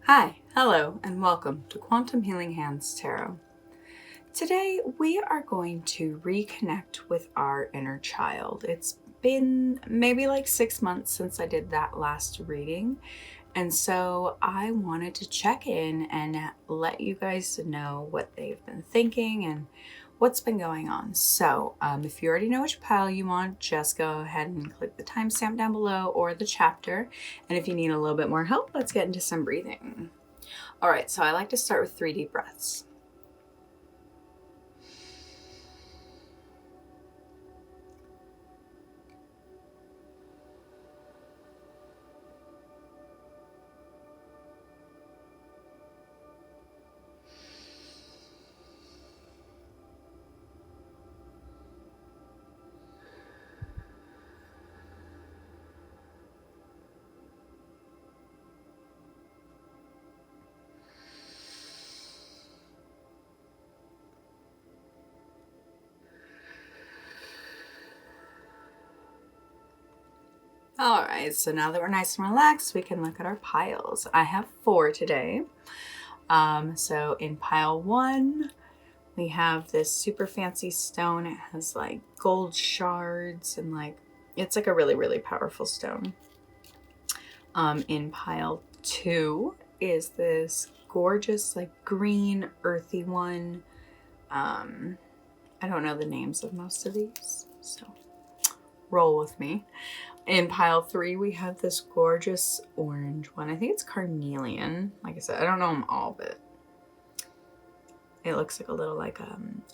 Hi, hello, and welcome to Quantum Healing Hands Tarot. Today we are going to reconnect with our inner child. It's been maybe like 6 months since I did that last reading, and so I wanted to check in and let you guys know what they've been thinking and what's been going on. So if you already know which pile you want, just go ahead and click the timestamp down below or the chapter. And if you need a little bit more help, let's get into some breathing. All right, so I like to start with 3 deep breaths. All right, so now that we're nice and relaxed, we can look at our piles. I have 4 today. So in pile 1, we have this super fancy stone. It has like gold shards and it's like a really, really powerful stone. In pile 2 is this gorgeous like green earthy one. I don't know the names of most of these, so roll with me. In pile 3, we have this gorgeous orange one. I think it's carnelian. Like I said, I don't know them all, but it looks like a little like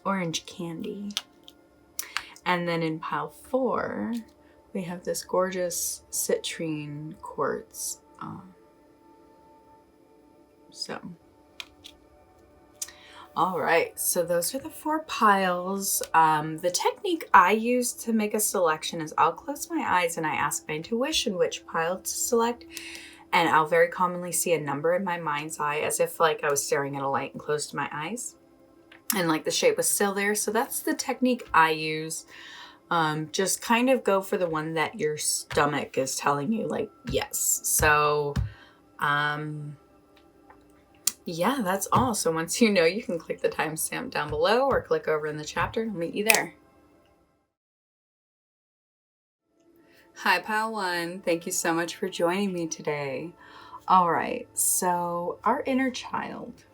orange candy. And then in pile 4, we have this gorgeous citrine quartz. All right, so those are the 4 piles. The technique I use to make a selection is I'll close my eyes and I ask my intuition which pile to select, and I'll very commonly see a number in my mind's eye as if like I was staring at a light and closed my eyes and like the shape was still there. So that's the technique I use. Just kind of go for the one that your stomach is telling you like yes. So yeah, that's all. So once you know, you can click the timestamp down below or click over in the chapter and I'll meet you there. Hi, pile 1. Thank you so much for joining me today. All right, so our inner child.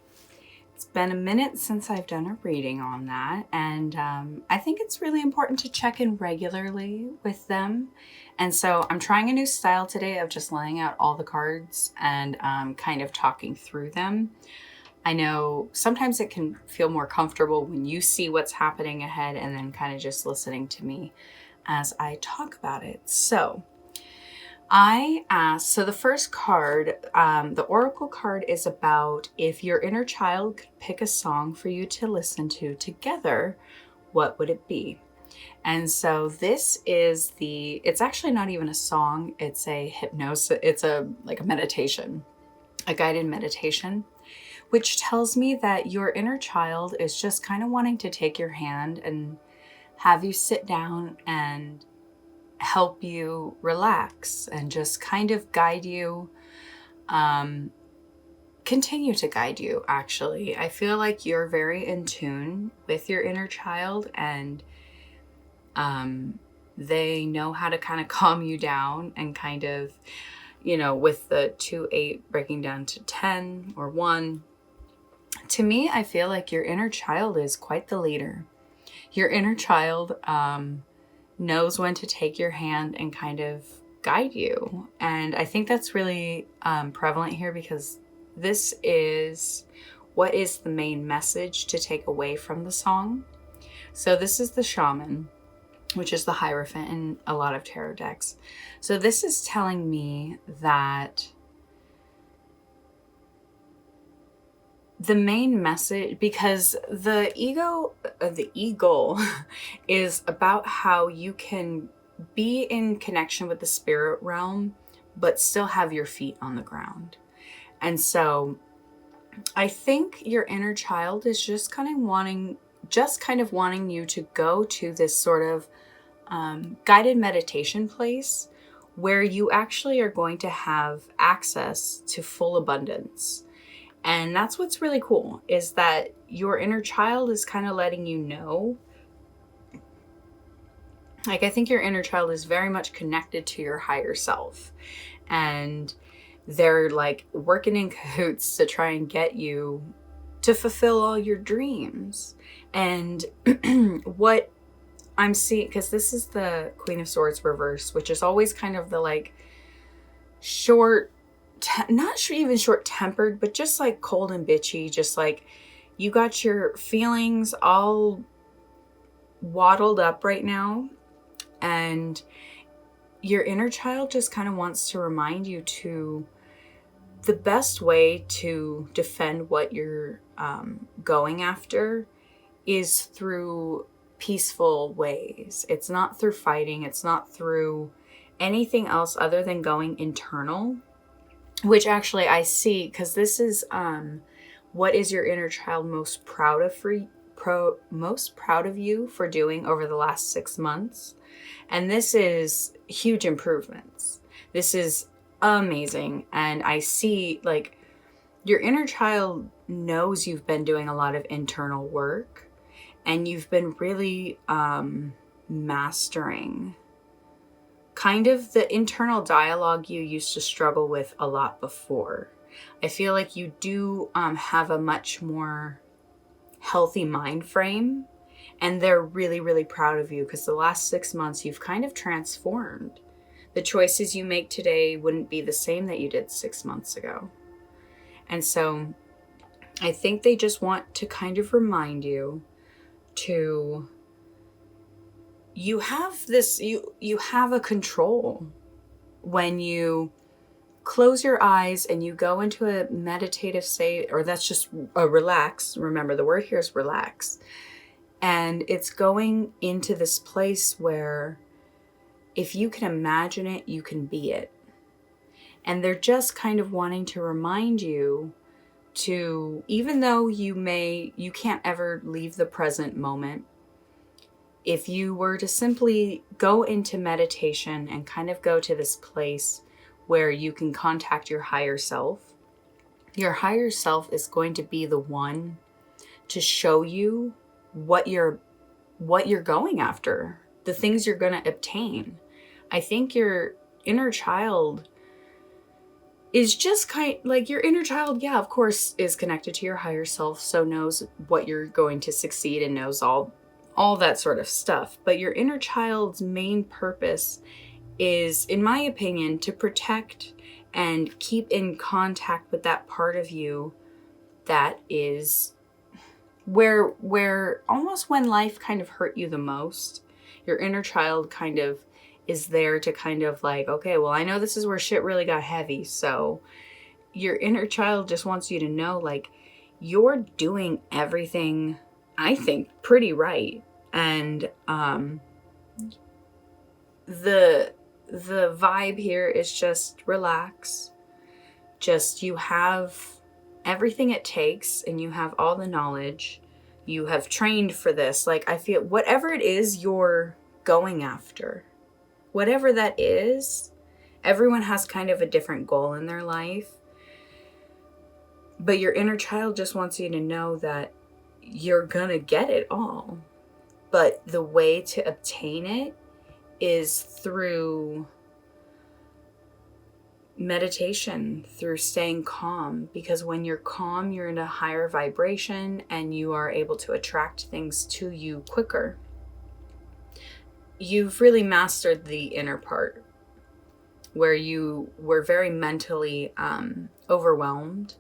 It's been a minute since I've done a reading on that, and I think it's really important to check in regularly with them. And so I'm trying a new style today of just laying out all the cards and kind of talking through them. I know sometimes it can feel more comfortable when you see what's happening ahead and then kind of just listening to me as I talk about it. So I asked, so the first card, the Oracle card, is about if your inner child could pick a song for you to listen to together, what would it be? And so this is it's actually not even a song, it's a hypnosis, it's like a meditation, a guided meditation, which tells me that your inner child is just kind of wanting to take your hand and have you sit down and help you relax and just kind of guide you, continue to guide you. Actually, I feel like you're very in tune with your inner child, and they know how to kind of calm you down and kind of, with the 2-8 breaking down to 10 or 1. To me, I feel like your inner child is quite the leader. Your inner child knows when to take your hand and kind of guide you. And I think that's really prevalent here, because this is what is the main message to take away from the song. So this is the shaman, which is the Hierophant in a lot of tarot decks. So this is telling me that the main message, because the eagle is about how you can be in connection with the spirit realm, but still have your feet on the ground. And so I think your inner child is just kind of wanting you to go to this sort of guided meditation place where you actually are going to have access to full abundance. And that's what's really cool, is that your inner child is kind of letting you know. Like, I think your inner child is very much connected to your higher self. And they're like working in cahoots to try and get you to fulfill all your dreams. And what I'm seeing, because this is the Queen of Swords reverse, which is always kind of the like short, not even short tempered, but just like cold and bitchy, just like you got your feelings all waddled up right now. And your inner child just kind of wants to remind you to the best way to defend what you're going after is through peaceful ways. It's not through fighting. It's not through anything else other than going internal, which actually I see, because this is what is your inner child most proud of you for doing over the last 6 months. And this is huge improvements. This is amazing. And I see, like, your inner child knows you've been doing a lot of internal work, and you've been really mastering kind of the internal dialogue you used to struggle with a lot before. I feel like you do have a much more healthy mind frame, and they're really, really proud of you, because the last 6 months you've kind of transformed. The choices you make today wouldn't be the same that you did 6 months ago. And so I think they just want to kind of remind you to, you have this, you have a control when you close your eyes and you go into a meditative state, or that's just a relax. Remember, the word here is relax. And it's going into this place where if you can imagine it, you can be it. And they're just kind of wanting to remind you to, even though you can't ever leave the present moment, if you were to simply go into meditation and kind of go to this place where you can contact your higher self is going to be the one to show you what you're going after, the things you're going to obtain. I think your inner child is just your inner child, yeah, of course, is connected to your higher self, so knows what you're going to succeed and knows all that sort of stuff. But your inner child's main purpose is, in my opinion, to protect and keep in contact with that part of you that is where almost when life kind of hurt you the most, your inner child kind of is there to kind of like, okay, well, I know this is where shit really got heavy. So your inner child just wants you to know, like, you're doing everything, I think, pretty right. And the vibe here is just relax. Just, you have everything it takes, and you have all the knowledge. You have trained for this. Like, I feel whatever it is you're going after, whatever that is, everyone has kind of a different goal in their life. But your inner child just wants you to know that you're gonna get it all. But the way to obtain it is through meditation, through staying calm, because when you're calm, you're in a higher vibration and you are able to attract things to you quicker. You've really mastered the inner part where you were very mentally overwhelmed.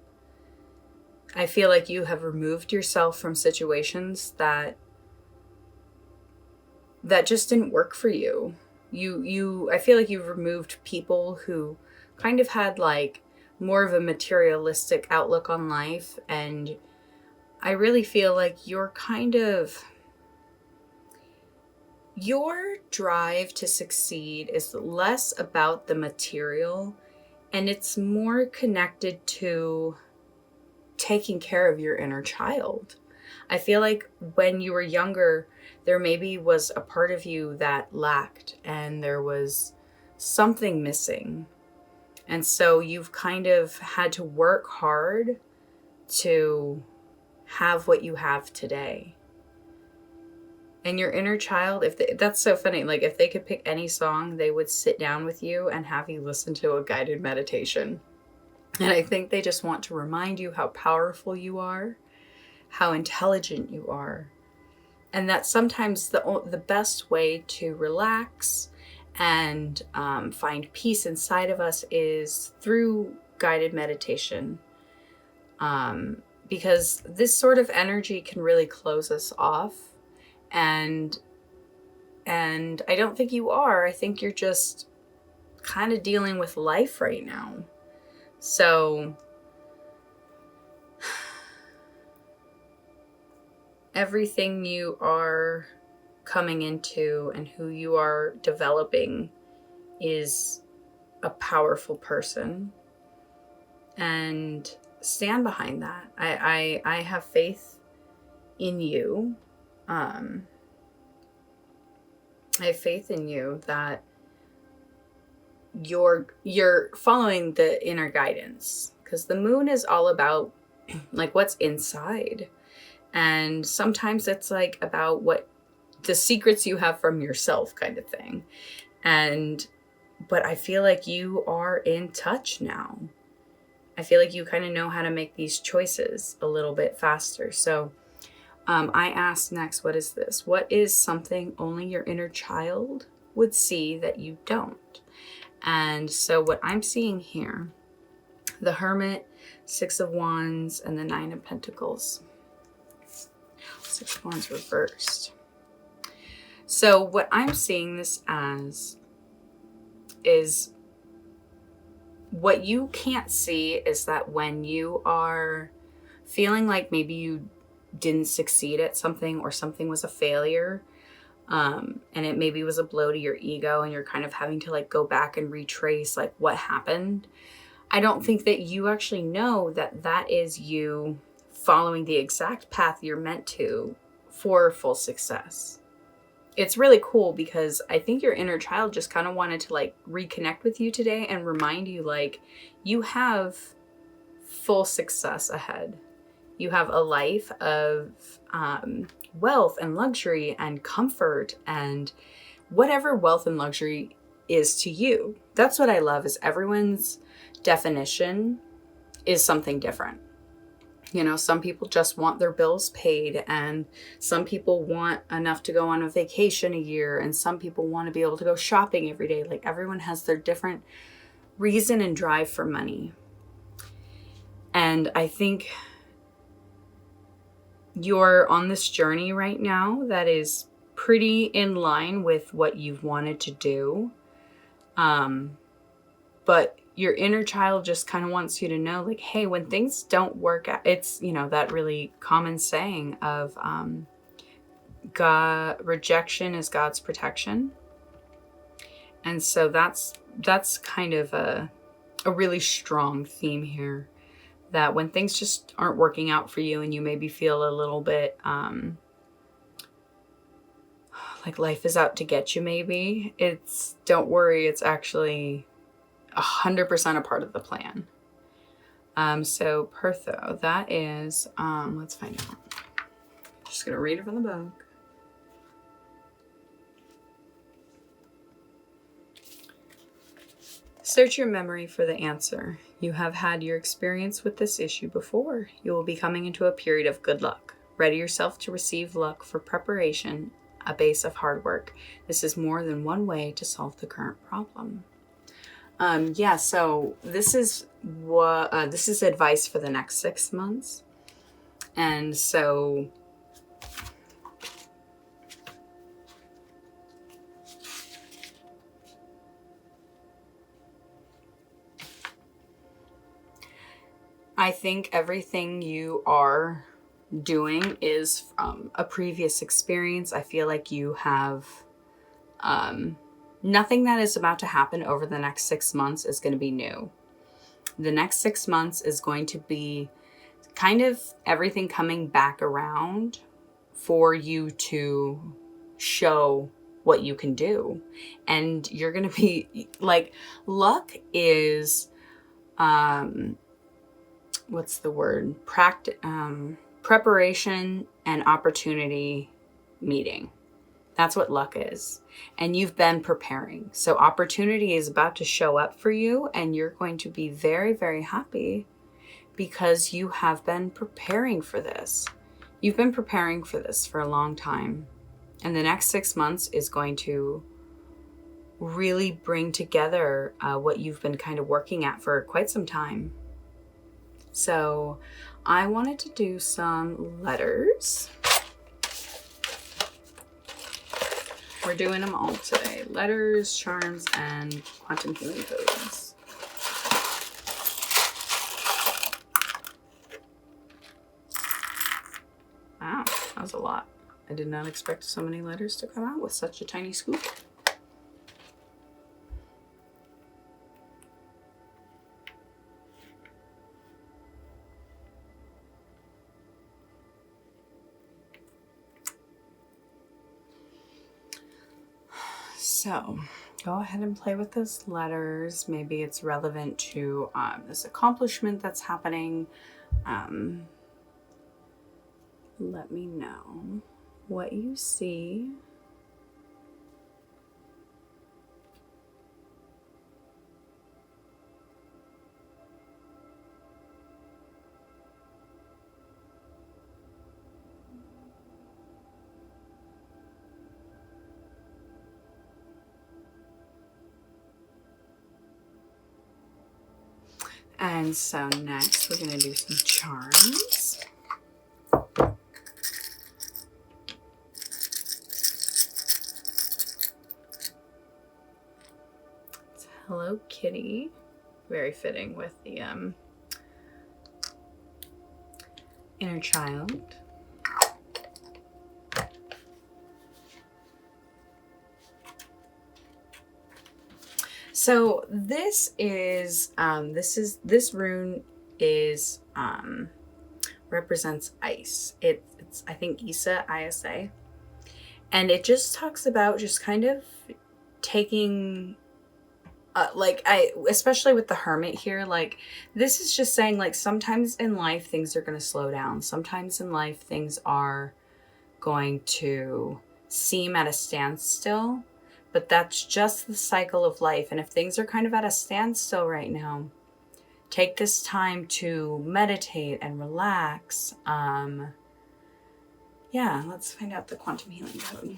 I feel like you have removed yourself from situations that just didn't work for you. I feel like you've removed people who kind of had like more of a materialistic outlook on life, and I really feel like your drive to succeed is less about the material, and it's more connected to taking care of your inner child. I feel like when you were younger, there maybe was a part of you that lacked, and there was something missing. And so you've kind of had to work hard to have what you have today. And your inner child, that's so funny. Like, if they could pick any song, they would sit down with you and have you listen to a guided meditation. And I think they just want to remind you how powerful you are, how intelligent you are, and that sometimes the best way to relax and find peace inside of us is through guided meditation. Because this sort of energy can really close us off. And I don't think you are. I think you're just kind of dealing with life right now. So everything you are coming into and who you are developing is a powerful person. And stand behind that. I have faith in you. I have faith in you that you're following the inner guidance, because the moon is all about like what's inside, and sometimes it's like about what the secrets you have from yourself kind of thing. But I feel like you are in touch now. I feel like you kind of know how to make these choices a little bit faster. So I asked next, what is this? What is something only your inner child would see that you don't? And so what I'm seeing here, the Hermit, Six of Wands, and the Nine of Pentacles. Six of Wands reversed. So what I'm seeing this as is, what you can't see is that when you are feeling like maybe you didn't succeed at something, or something was a failure, and it maybe was a blow to your ego, and you're kind of having to like go back and retrace like what happened. I don't think that you actually know that that is you following the exact path you're meant to for full success. It's really cool, because I think your inner child just kind of wanted to like reconnect with you today and remind you like you have full success ahead. You have a life of wealth and luxury and comfort, and whatever wealth and luxury is to you. That's what I love, is everyone's definition is something different. You know, some people just want their bills paid, and some people want enough to go on a vacation a year, and some people want to be able to go shopping every day. Like, everyone has their different reason and drive for money. And I think you're on this journey right now that is pretty in line with what you've wanted to do. But your inner child just kind of wants you to know, like, hey, when things don't work out, it's, you know, that really common saying of God, rejection is God's protection. And so that's kind of a really strong theme here, that when things just aren't working out for you and you maybe feel a little bit like life is out to get you, maybe, don't worry, it's actually 100% a part of the plan. So Pertho, that is, let's find out. Just gonna read it from the book. Search your memory for the answer. You have had your experience with this issue before. You will be coming into a period of good luck. Ready yourself to receive luck for preparation, a base of hard work. This is more than one way to solve the current problem. Yeah, so this is advice for the next 6 months. And so I think everything you are doing is from a previous experience. I feel like you have nothing that is about to happen over the next 6 months is going to be new. The next 6 months is going to be kind of everything coming back around for you to show what you can do. And you're going to be like, luck is what's the word? Preparation and opportunity meeting. That's what luck is. And you've been preparing. So opportunity is about to show up for you, and you're going to be very, very happy because you have been preparing for this. You've been preparing for this for a long time. And the next 6 months is going to really bring together what you've been kind of working at for quite some time. So I wanted to do some letters. We're doing them all today. Letters, charms, and quantum healing codes. Wow, that was a lot. I did not expect so many letters to come out with such a tiny scoop. So go ahead and play with those letters. Maybe it's relevant to this accomplishment that's happening. Let me know what you see. And so next we're going to do some charms. It's Hello Kitty. Very fitting with the inner child. So this rune is represents ice. It's I think ISA, and it just talks about just kind of taking especially with the Hermit here, like this is just saying like sometimes in life things are going to slow down. Sometimes in life things are going to seem at a standstill. But that's just the cycle of life. And if things are kind of at a standstill right now, take this time to meditate and relax. Yeah, let's find out the quantum healing code.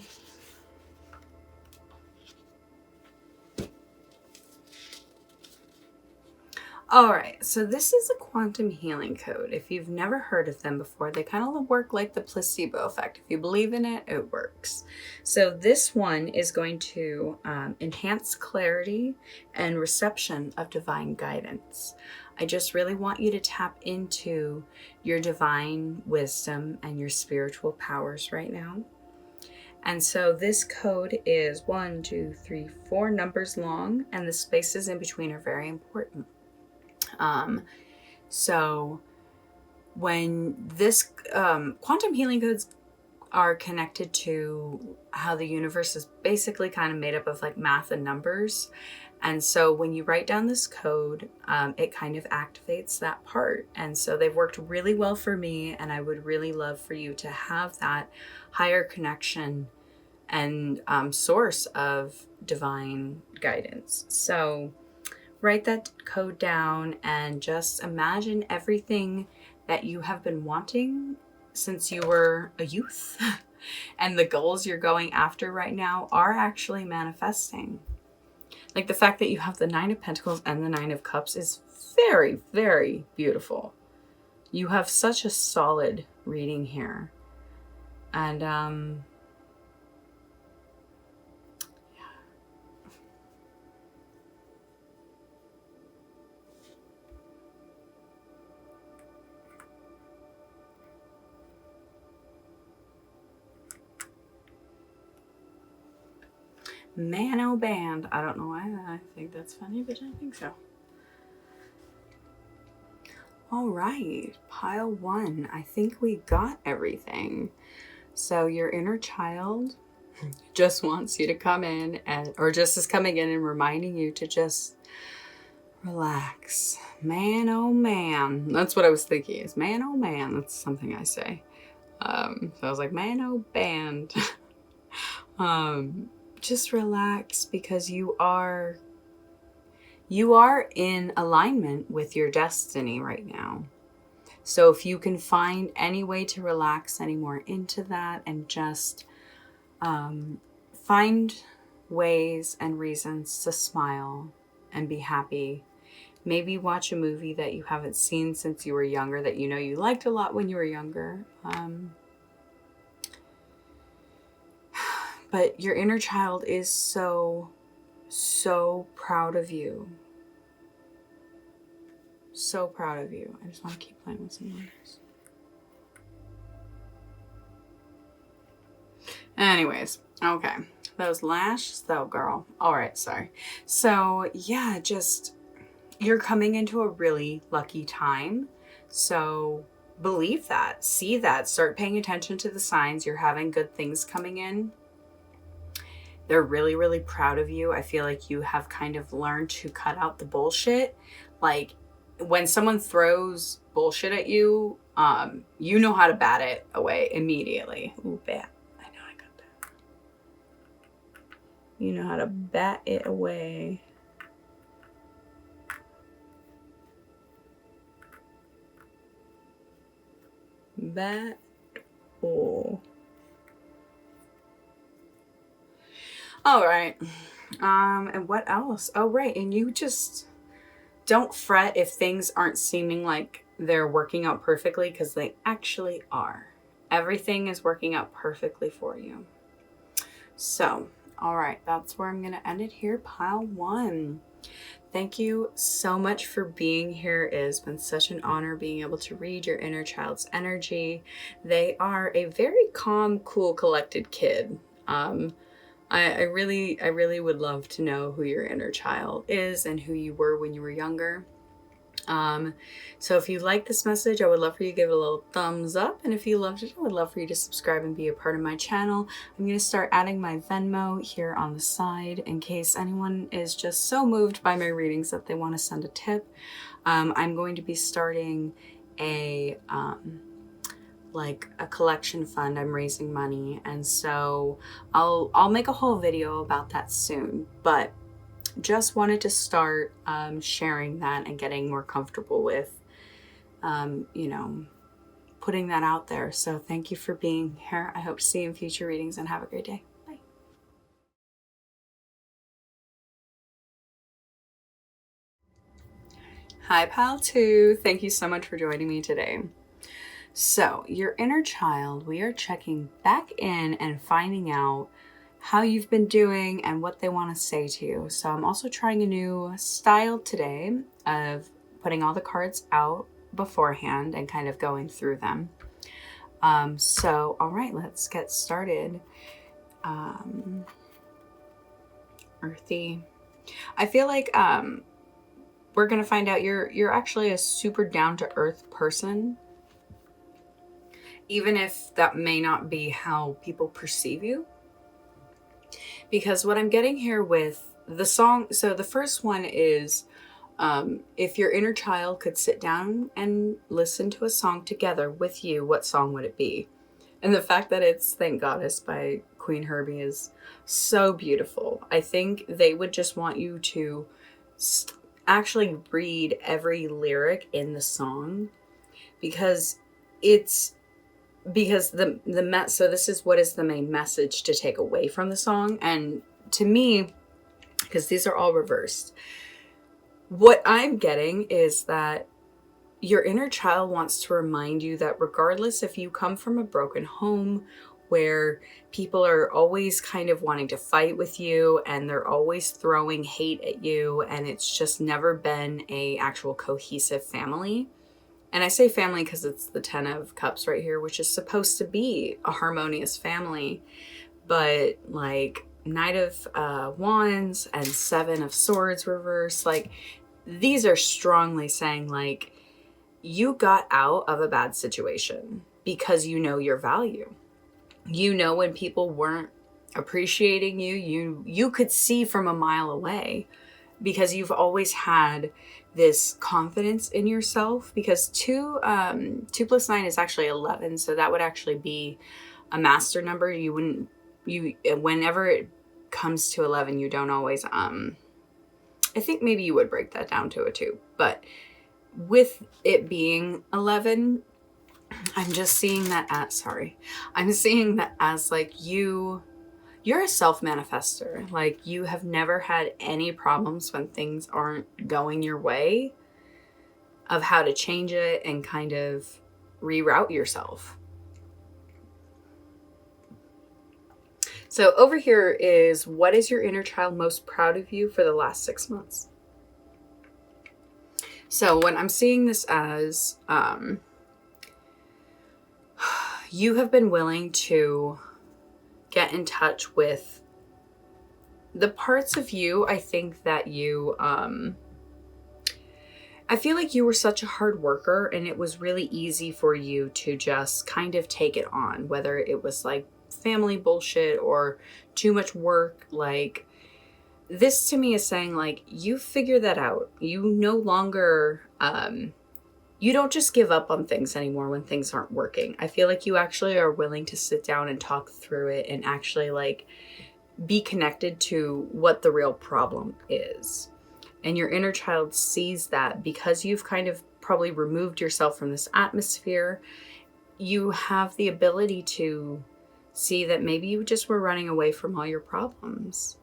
All right, so this is a quantum healing code. If you've never heard of them before, they kind of work like the placebo effect. If you believe in it, it works. So this one is going to enhance clarity and reception of divine guidance. I just really want you to tap into your divine wisdom and your spiritual powers right now. And so this code is 1, 2, 3, 4 numbers long, and the spaces in between are very important. So when this quantum healing codes are connected to how the universe is basically kind of made up of like math and numbers. And so when you write down this code, it kind of activates that part. And so they've worked really well for me, and I would really love for you to have that higher connection and source of divine guidance. So write that code down and just imagine everything that you have been wanting since you were a youth and the goals you're going after right now are actually manifesting. Like the fact that you have the 9 of Pentacles and the 9 of Cups is very, very beautiful. You have such a solid reading here. And Mano Band. I don't know why I think that's funny, but I think so. All right, pile 1. I think we got everything. So your inner child just wants you to come in or just is coming in and reminding you to just relax. Man, oh man. That's what I was thinking is man, oh man. That's something I say. So I was like, man, oh band. Just relax because you are in alignment with your destiny right now. So if you can find any way to relax any more into that and just find ways and reasons to smile and be happy. Maybe watch a movie that you haven't seen since you were younger that you know you liked a lot when you were younger. But your inner child is so proud of you. So proud of you. I just want to keep playing with some letters. Anyways, okay. Those lashes though, girl. All right, sorry. So yeah, just you're coming into a really lucky time. So believe that, see that, start paying attention to the signs. You're having good things coming in. They're really, really proud of you. I feel like you have kind of learned to cut out the bullshit. Like when someone throws bullshit at you, you know how to bat it away immediately. Ooh, bat. I know I got that. You know how to bat it away. Bat. Oh. All right. And what else? Oh, right. And you just don't fret if things aren't seeming like they're working out perfectly, because they actually are. Everything is working out perfectly for you. So, all right. That's where I'm going to end it here. Pile 1. Thank you so much for being here. It has been such an honor being able to read your inner child's energy. They are a very calm, cool, collected kid. I really would love to know who your inner child is and who you were when you were younger. So if you like this message, I would love for you to give it a little thumbs up. And if you loved it, I would love for you to subscribe and be a part of my channel. I'm going to start adding my Venmo here on the side in case anyone is just so moved by my readings that they want to send a tip. I'm going to be starting a collection fund. I'm raising money, and so I'll make a whole video about that soon, but just wanted to start sharing that and getting more comfortable with putting that out there. So thank you for being here. I hope to see you in future readings, and have a great day. Bye. Hi, Pile 2. Thank you so much for joining me today. So your inner child, we are checking back in and finding out how you've been doing and what they want to say to you. So I'm also trying a new style today of putting all the cards out beforehand and kind of going through them. So, all right, let's get started. Earthy. I feel like we're going to find out you're actually a super down-to-earth person, even if that may not be how people perceive you. Because what I'm getting here with the song, so the first one is, if your inner child could sit down and listen to a song together with you, what song would it be? And the fact that it's Thank Goddess by Queen Herbie is so beautiful. I think they would just want you to actually read every lyric in the song, because so this is what is the main message to take away from the song. And to me, because these are all reversed, what I'm getting is that your inner child wants to remind you that regardless if you come from a broken home where people are always kind of wanting to fight with you and they're always throwing hate at you, and it's just never been a actual cohesive family. And I say family because it's the 10 of Cups right here, which is supposed to be a harmonious family. But like Knight of Wands and 7 of Swords reverse, like these are strongly saying like you got out of a bad situation because you know your value. You know when people weren't appreciating you, you could see from a mile away. because you've always had this confidence in yourself, because 2 plus 9 is actually 11. So that would actually be a master number. Whenever it comes to 11, you don't always, I think maybe you would break that down to a 2, but with it being 11, I'm just seeing that as like you're a self-manifester. Like, you have never had any problems when things aren't going your way of how to change it and kind of reroute yourself. So over here is, what is your inner child most proud of you for the last 6 months? So when I'm seeing this as, you have been willing to get in touch with the parts of you, I think that you, I feel like you were such a hard worker, and it was really easy for you to just kind of take it on, whether it was like family bullshit or too much work. Like, this to me is saying, like, you figure that out. You no longer, you don't just give up on things anymore when things aren't working. I feel like you actually are willing to sit down and talk through it and actually, like, be connected to what the real problem is. And your inner child sees that because you've kind of probably removed yourself from this atmosphere. You have the ability to see that maybe you just were running away from all your problems.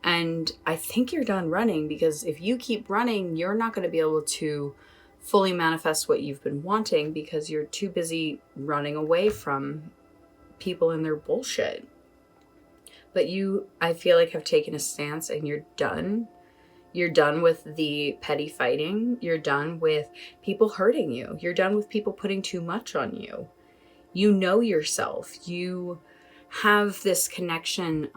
And I think you're done running, because if you keep running, you're not going to be able to fully manifest what you've been wanting, because you're too busy running away from people and their bullshit. But you, I feel like, have taken a stance, and you're done. You're done with the petty fighting. You're done with people hurting you. You're done with people putting too much on you. You know yourself. You have this connection,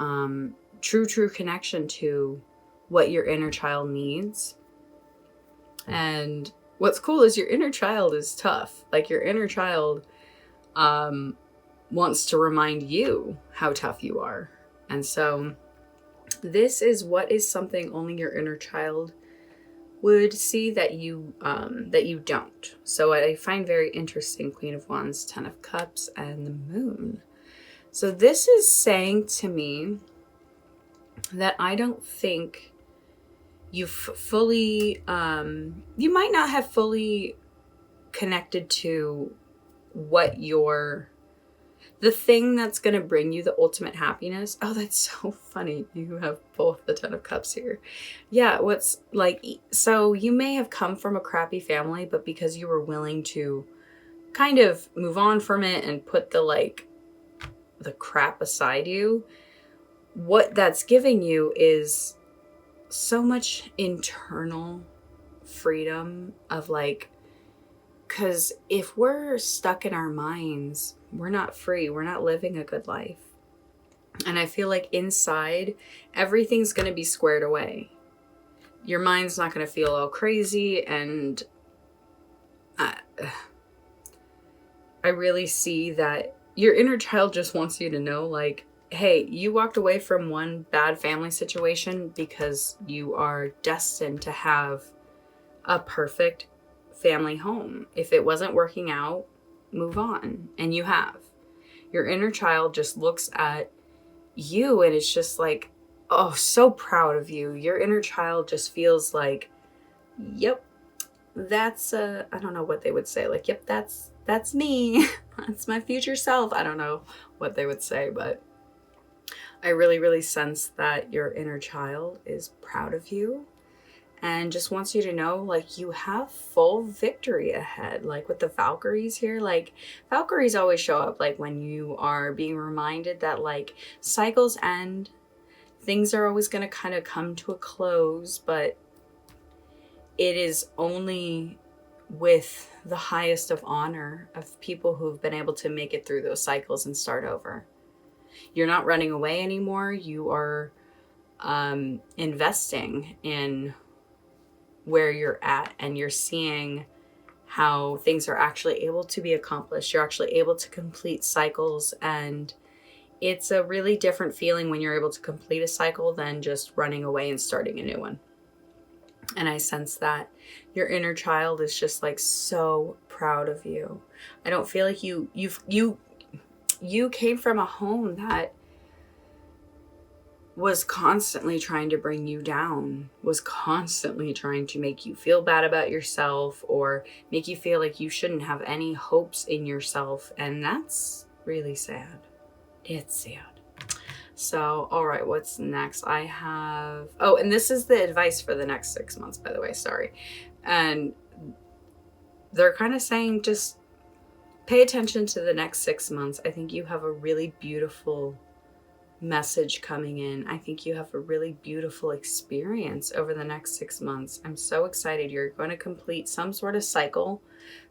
true connection to what your inner child needs. And what's cool is your inner child is tough. Like, your inner child wants to remind you how tough you are. And so this is what is something only your inner child would see that you don't. So I find very interesting, Queen of Wands, 10 of Cups, and the Moon. So this is saying to me that I don't think you've fully, you might not have fully connected to what the thing that's going to bring you the ultimate happiness. Oh, that's so funny. You have both the 10 of Cups here. Yeah, what's like, so you may have come from a crappy family, but because you were willing to kind of move on from it and put the crap aside you, what that's giving you is so much internal freedom of, like, because if we're stuck in our minds, we're not free. We're not living a good life. And I feel like inside, everything's going to be squared away. Your mind's not going to feel all crazy. And I really see that your inner child just wants you to know, like, hey, you walked away from one bad family situation because you are destined to have a perfect family home. If it wasn't working out, move on. And you have. Your inner child just looks at you and it's just like, oh, so proud of you. Your inner child just feels like, yep, that's I don't know what they would say. Like, yep, that's me. That's my future self. I don't know what they would say, but I really, really sense that your inner child is proud of you and just wants you to know, like, you have full victory ahead. Like with the Valkyries here, like, Valkyries always show up like when you are being reminded that, like, cycles end, things are always going to kind of come to a close, but it is only with the highest of honor of people who've been able to make it through those cycles and start over. You're not running away anymore. You are investing in where you're at, and you're seeing how things are actually able to be accomplished. You're actually able to complete cycles, and it's a really different feeling when you're able to complete a cycle than just running away and starting a new one. And I sense that your inner child is just like so proud of you. I don't feel like you came from a home that was constantly trying to bring you down, was constantly trying to make you feel bad about yourself or make you feel like you shouldn't have any hopes in yourself. And that's really sad. It's sad. So, all right, what's next? I have, oh, and this is the advice for the next 6 months, by the way, sorry. And they're kind of saying just pay attention to the next 6 months. I think you have a really beautiful message coming in. I think you have a really beautiful experience over the next 6 months. I'm so excited. You're going to complete some sort of cycle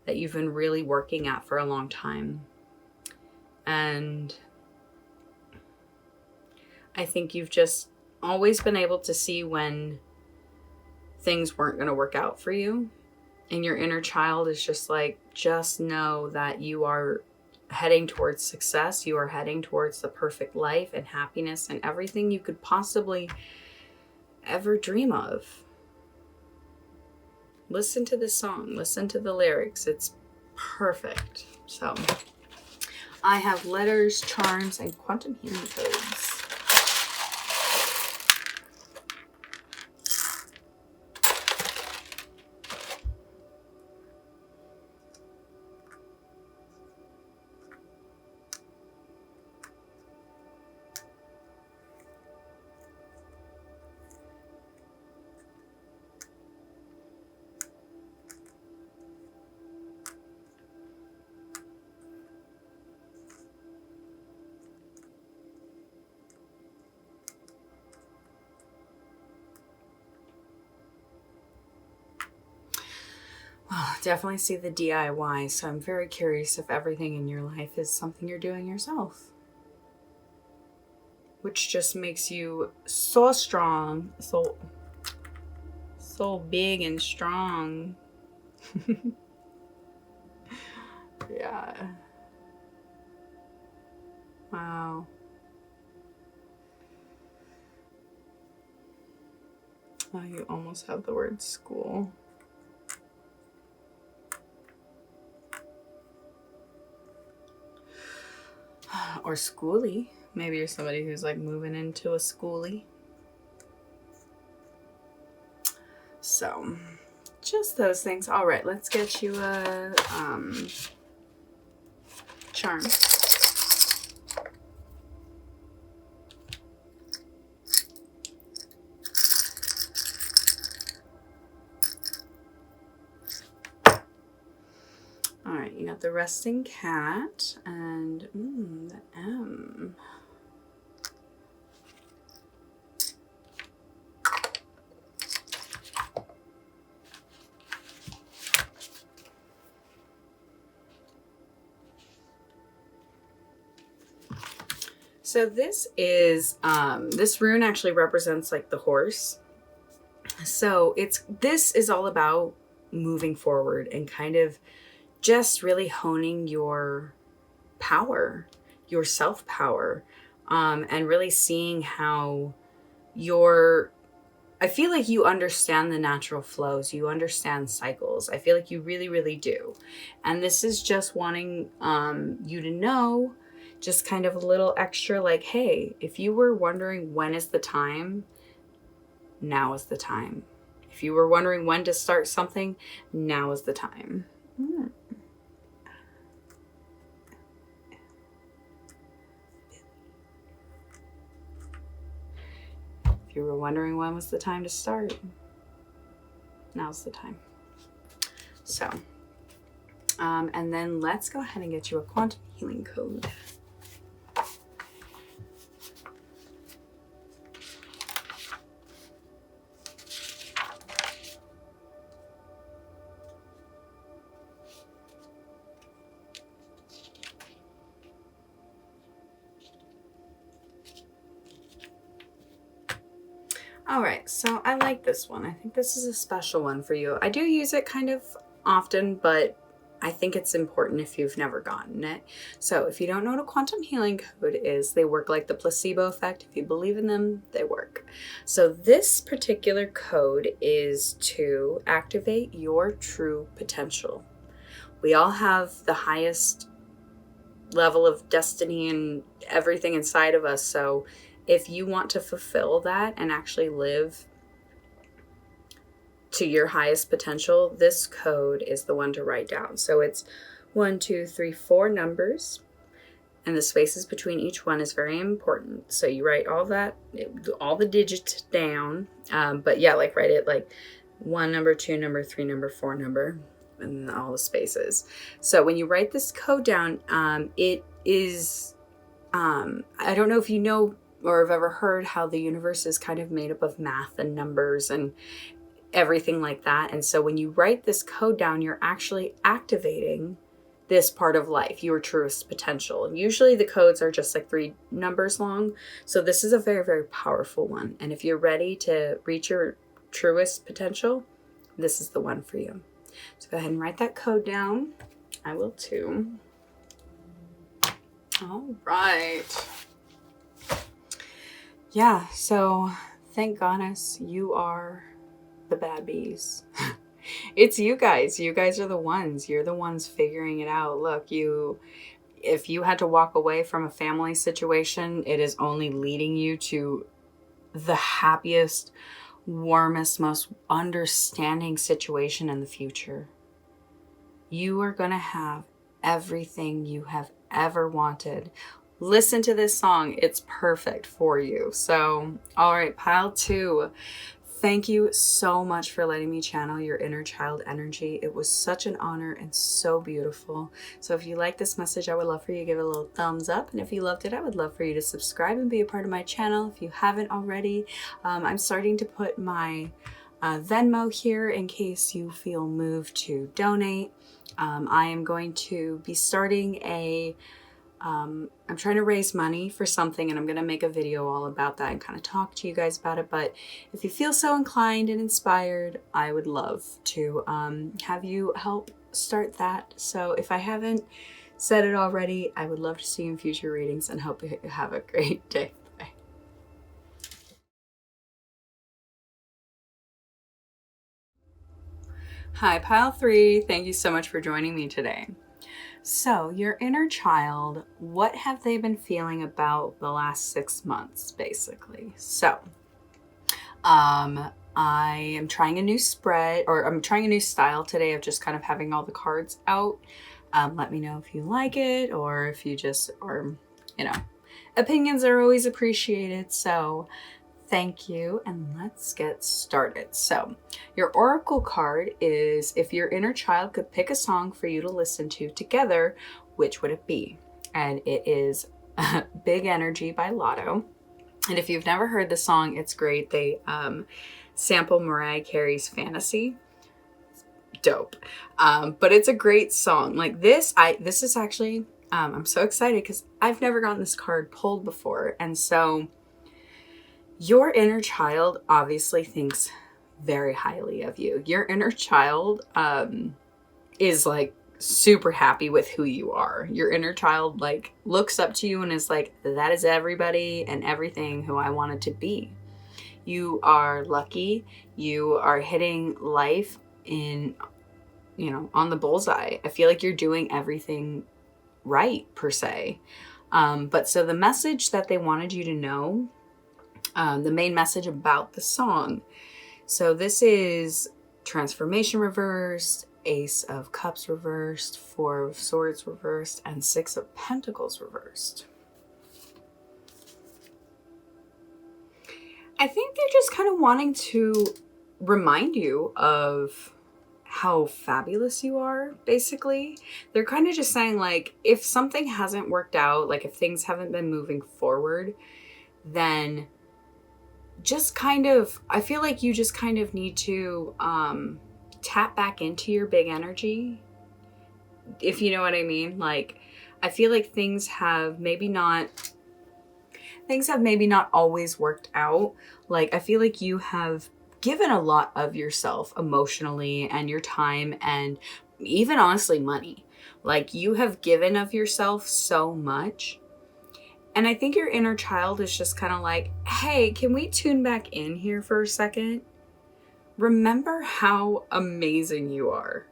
that you've been really working at for a long time. And I think you've just always been able to see when things weren't going to work out for you. And your inner child is just like, just know that you are heading towards success. You are heading towards the perfect life and happiness and everything you could possibly ever dream of. Listen to this song. Listen to the lyrics. It's perfect. So I have letters, charms, and quantum healing codes. Definitely see the DIY, so I'm very curious if everything in your life is something you're doing yourself, which just makes you so strong, so big and strong. Yeah. Wow. Oh, you almost have the word school. Or schoolie. Maybe you're somebody who's like moving into a schoolie. So, just those things. All right, let's get you a charm. All right, you got the resting cat and the M. So this is, this rune actually represents like the horse. So this is all about moving forward and kind of just really honing your power, your self-power, and really seeing how I feel like you understand the natural flows. You understand cycles. I feel like you really, really do. And this is just wanting you to know, just kind of a little extra like, hey, if you were wondering when is the time, now is the time. If you were wondering when to start something, now is the time. If you were wondering when was the time to start, now's the time. So, and then let's go ahead and get you a quantum healing code. All right, so I like this one. I think this is a special one for you. I do use it kind of often, but I think it's important if you've never gotten it. So if you don't know what a quantum healing code is, they work like the placebo effect. If you believe in them, they work. So this particular code is to activate your true potential. We all have the highest level of destiny and everything inside of us. So if you want to fulfill that and actually live to your highest potential, this code is the one to write down. So it's 1, 2, 3, 4 numbers, and the spaces between each one is very important. So you write all that, all the digits down. But yeah, like write it like 1 number, 2 number, 3 number, 4 number, and all the spaces. So when you write this code down, it is, I don't know if you know or have ever heard how the universe is kind of made up of math and numbers and everything like that. And so when you write this code down, you're actually activating this part of life, your truest potential. And usually the codes are just like 3 numbers long. So this is a very, very powerful one. And if you're ready to reach your truest potential, this is the one for you. So go ahead and write that code down. I will too. All right. Yeah, so thank goodness you are the bad bees. It's you guys. You guys are the ones. You're the ones figuring it out. Look, if you had to walk away from a family situation, it is only leading you to the happiest, warmest, most understanding situation in the future. You are going to have everything you have ever wanted. Listen to this song. It's perfect for you. So, all right, pile 2. Thank you so much for letting me channel your inner child energy. It was such an honor and so beautiful. So if you like this message, I would love for you to give it a little thumbs up. And if you loved it, I would love for you to subscribe and be a part of my channel if you haven't already. I'm starting to put my Venmo here in case you feel moved to donate. I am going to be starting I'm trying to raise money for something, and I'm going to make a video all about that and kind of talk to you guys about it. But if you feel so inclined and inspired, I would love to have you help start that. So if I haven't said it already, I would love to see you in future readings and hope you have a great day. Bye. Hi, Pile 3. Thank you so much for joining me today. So, your inner child, what have they been feeling about the last 6 months, basically? So, I am trying a new spread, or I'm trying a new style today of just kind of having all the cards out. Let me know if you like it, or if you just, or, opinions are always appreciated. So, thank you, and let's get started. So, your oracle card is, if your inner child could pick a song for you to listen to together, which would it be? And it is Big Energy by Lotto. And if you've never heard the song, it's great. They sample Mariah Carey's Fantasy. Dope. But it's a great song. Like this is actually, I'm so excited because I've never gotten this card pulled before. And so your inner child obviously thinks very highly of you. Your inner child is like super happy with who you are. Your inner child like looks up to you and is like, that is everybody and everything who I wanted to be. You are lucky. You are hitting life in, on the bullseye. I feel like you're doing everything right, per se. But so the message that they wanted you to know, the main message about the song. So this is Transformation reversed, Ace of Cups reversed, 4 of Swords reversed, and 6 of Pentacles reversed. I think they're just kind of wanting to remind you of how fabulous you are, basically. They're kind of just saying, like, if something hasn't worked out, like if things haven't been moving forward, then just kind of, I feel like you just kind of need to tap back into your big energy, if you know what I mean. Like, I feel like things have maybe not always worked out. Like, I feel like you have given a lot of yourself emotionally and your time and even honestly money. Like, you have given of yourself so much. And I think your inner child is just kind of like, hey, can we tune back in here for a second? Remember how amazing you are.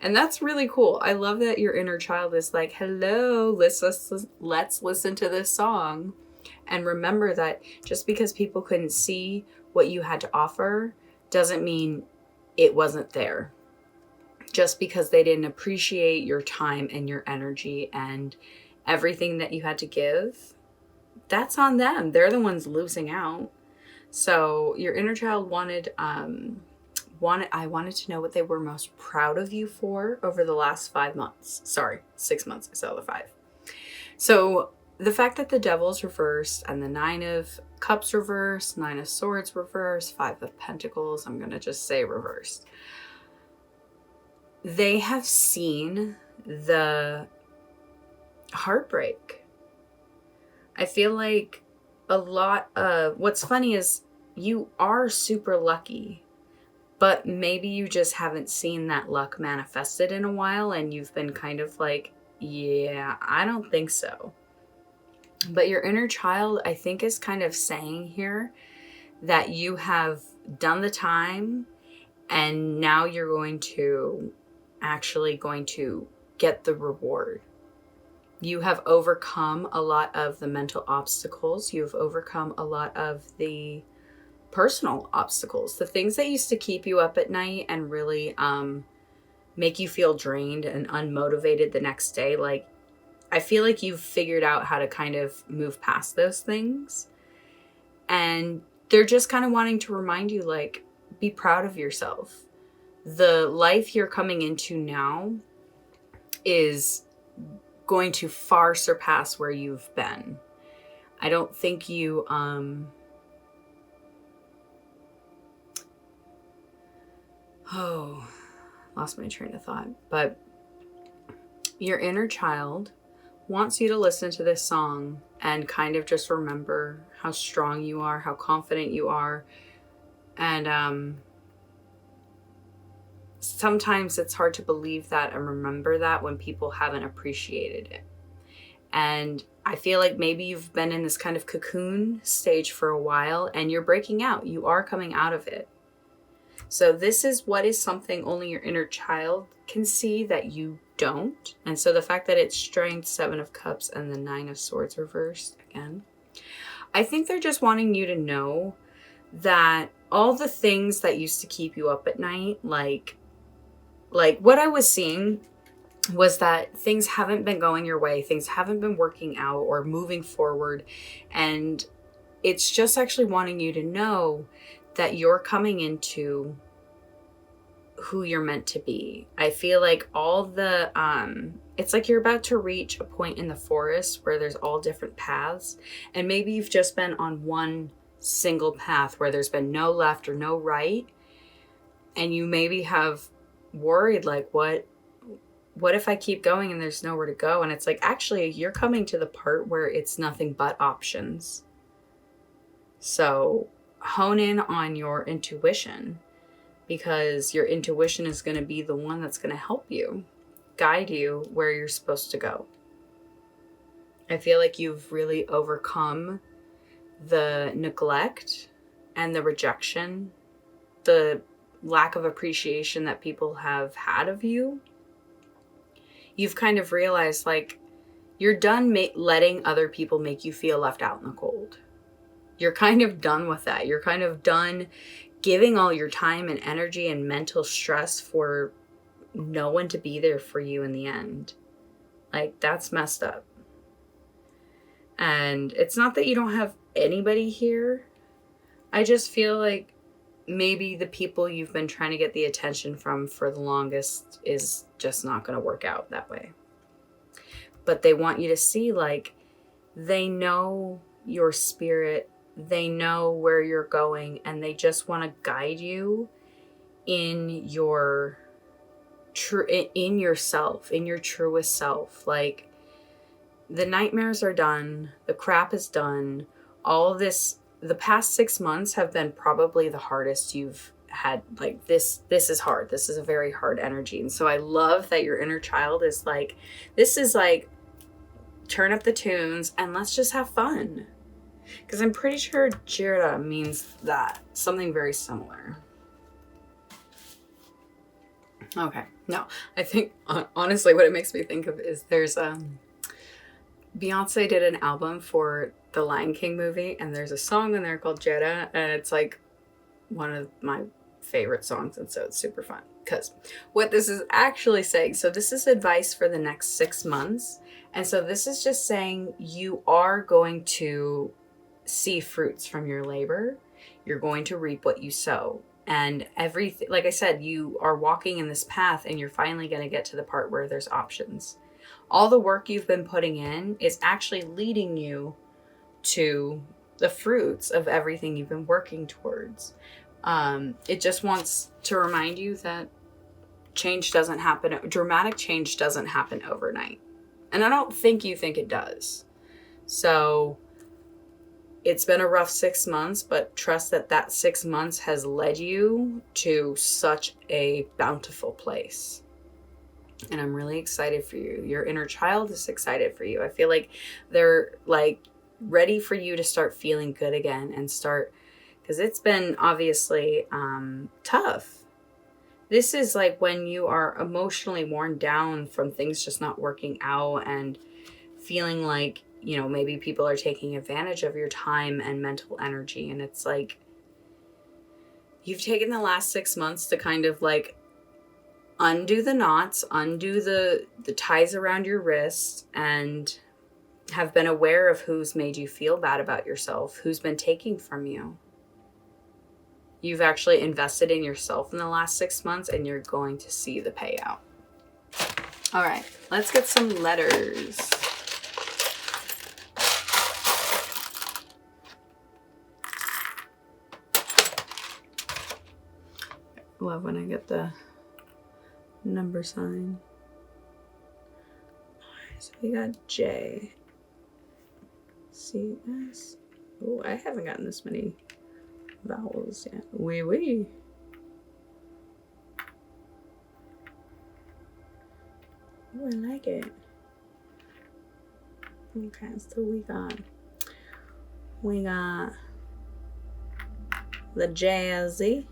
And that's really cool. I love that your inner child is like, hello, let's listen to this song. And remember that just because people couldn't see what you had to offer doesn't mean it wasn't there. Just because they didn't appreciate your time and your energy and everything that you had to give, that's on them. They're the ones losing out. So your inner child I wanted to know what they were most proud of you for over the last 5 months. Sorry, 6 months. I saw the 5. So the fact that the Devil's reversed and the 9 of Cups reversed, 9 of Swords reversed, 5 of Pentacles, I'm going to just say reversed. They have seen the heartbreak. I feel like a lot of what's funny is you are super lucky, but maybe you just haven't seen that luck manifested in a while and you've been kind of like, yeah, I don't think so. But your inner child, I think, is kind of saying here that you have done the time and now you're going to get the reward. You have overcome a lot of the mental obstacles. You've overcome a lot of the personal obstacles, the things that used to keep you up at night and really make you feel drained and unmotivated the next day. Like, I feel like you've figured out how to kind of move past those things. And they're just kind of wanting to remind you, like, be proud of yourself. The life you're coming into now is going to far surpass where you've been. I don't think you lost my train of thought. But your inner child wants you to listen to this song and kind of just remember how strong you are, how confident you are. And sometimes it's hard to believe that and remember that when people haven't appreciated it. And I feel like maybe you've been in this kind of cocoon stage for a while and you're breaking out. You are coming out of it. So this is what is something only your inner child can see that you don't. And so the fact that it's Strength, 7 of Cups, and the 9 of Swords reversed again, I think they're just wanting you to know that all the things that used to keep you up at night, like what I was seeing was that things haven't been going your way, things haven't been working out or moving forward. And it's just actually wanting you to know that you're coming into who you're meant to be. I feel like all the, it's like you're about to reach a point in the forest where there's all different paths. And maybe you've just been on one single path where there's been no left or no right. And you maybe have worried, like, what if I keep going and there's nowhere to go? And it's like, actually, you're coming to the part where it's nothing but options. So hone in on your intuition, because your intuition is going to be the one that's going to help you, guide you where you're supposed to go. I feel like you've really overcome the neglect and the rejection, the lack of appreciation that people have had of you. You've kind of realized, like, you're done letting other people make you feel left out in the cold. You're kind of done with that. You're kind of done giving all your time and energy and mental stress for no one to be there for you in the end. Like, that's messed up. And it's not that you don't have anybody here. I just feel like maybe the people you've been trying to get the attention from for the longest is just not going to work out that way. But they want you to see, like, they know your spirit, they know where you're going, and they just want to guide you in your in yourself, in your truest self. Like, the nightmares are done, the crap is done. All of this, the past 6 months have been probably the hardest you've had like this is hard. This is a very hard energy. And so I love that your inner child is like, this is like, turn up the tunes and let's just have fun. Because I'm pretty sure Jirda means that. Something very similar. Okay. No, I think honestly what it makes me think of is there's Beyonce did an album for the Lion King movie, and there's a song in there called Jetta, and it's like one of my favorite songs, and so it's super fun. Because what this is actually saying, so this is advice for the next 6 months, and so this is just saying you are going to see fruits from your labor. You're going to reap what you sow. And everything, like I said, you are walking in this path, and you're finally going to get to the part where there's options. All the work you've been putting in is actually leading you to the fruits of everything you've been working towards. It just wants to remind you that change doesn't happen, dramatic change doesn't happen overnight. And I don't think you think it does. So it's been a rough 6 months, but trust that that 6 months has led you to such a bountiful place. And I'm really excited for you. Your inner child is excited for you. I feel like they're like ready for you to start feeling good again and start, because it's been obviously tough. This is like when you are emotionally worn down from things just not working out and feeling like, you know, maybe people are taking advantage of your time and mental energy. And it's like, you've taken the last 6 months to kind of like undo the knots, undo the ties around your wrists, and have been aware of who's made you feel bad about yourself, who's been taking from you. You've actually invested in yourself in the last 6 months, and you're going to see the payout. All right, let's get some letters. Love when I get the number sign. So we got J, C, S. Oh, I haven't gotten this many vowels yet. Wee wee. Oh, I like it. Okay, so we got the Jazzy.